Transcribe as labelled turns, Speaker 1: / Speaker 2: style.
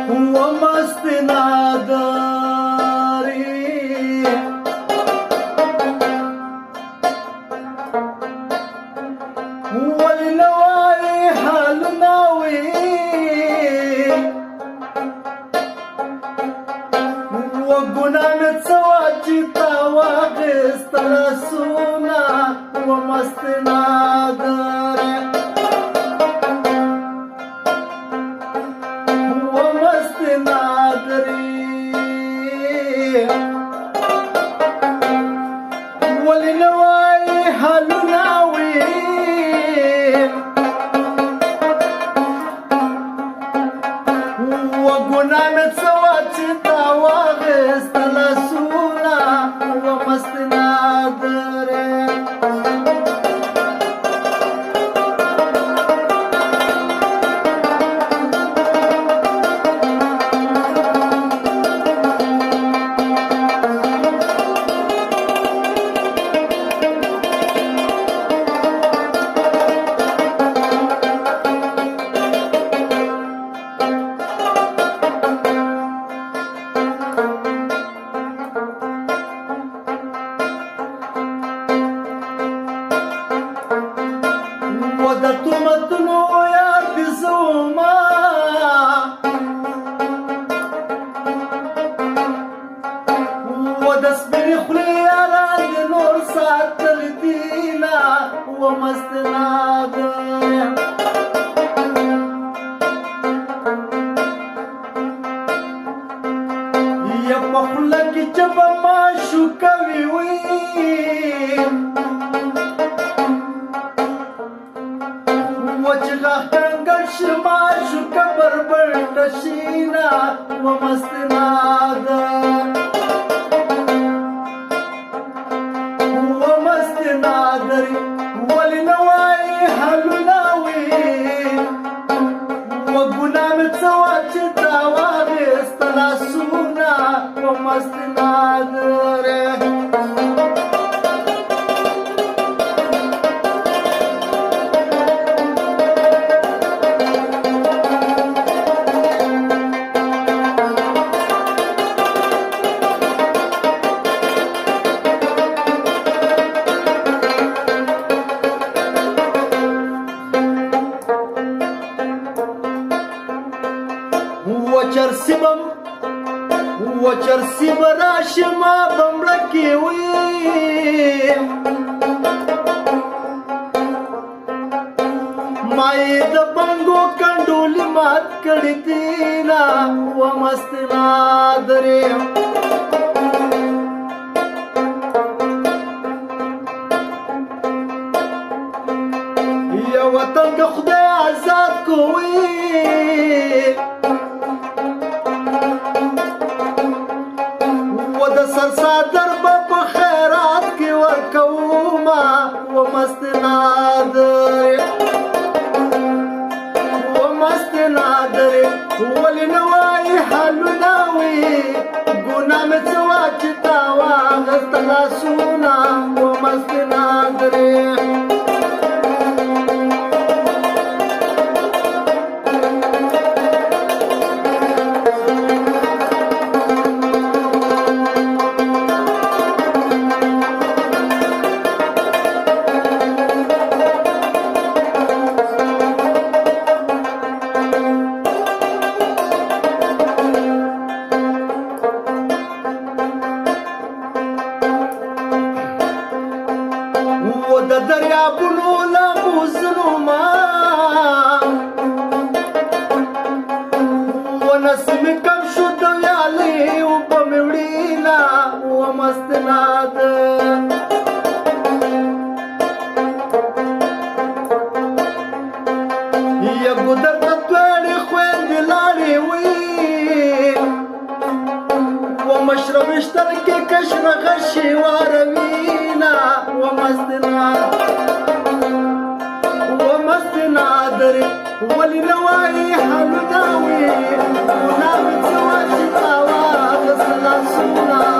Speaker 1: ومست نادري ولنواي حال ناوي وقنا متسواجي تواغس ترسونا ومست نادري ومست نادري ولنواي حال ناوي وقنا متسواجي تواغس ترسونا ومست نادري ودتمتنو يا بزوما ودسبني خلي على نور ساعة الدينا ومست نادري يا بخلك جبا ما شو كوي وين وجغا کنگل شما شو کبر بردشینا ومست نادر ومست نادری ولنواي حلناوي وقنا متسواجي تواغي استلاسونا ومست نادری وچرسی براشما بمړکی وی مای د بنګو کندولی مات کړی دینا ومست نادری یا وطن که خدای آزاد کوي سرسادر په خیرات کې ورکوما ومست نادر ومست نادر ولنواي حلناوي ګنا مې څواچ تاوا غستلا سونا ومست نادر د دریابونو لغوزنو ما ونسم کم شو د ویالې اوبه مې وړینا ومست نادر یا ګودر ته تللې خویندې لاړې وې ومشرب شتر کې کشر غشي واروینا ومست نادر ولنواي حلناوي ونامت سواشي تاوا غسلا سونا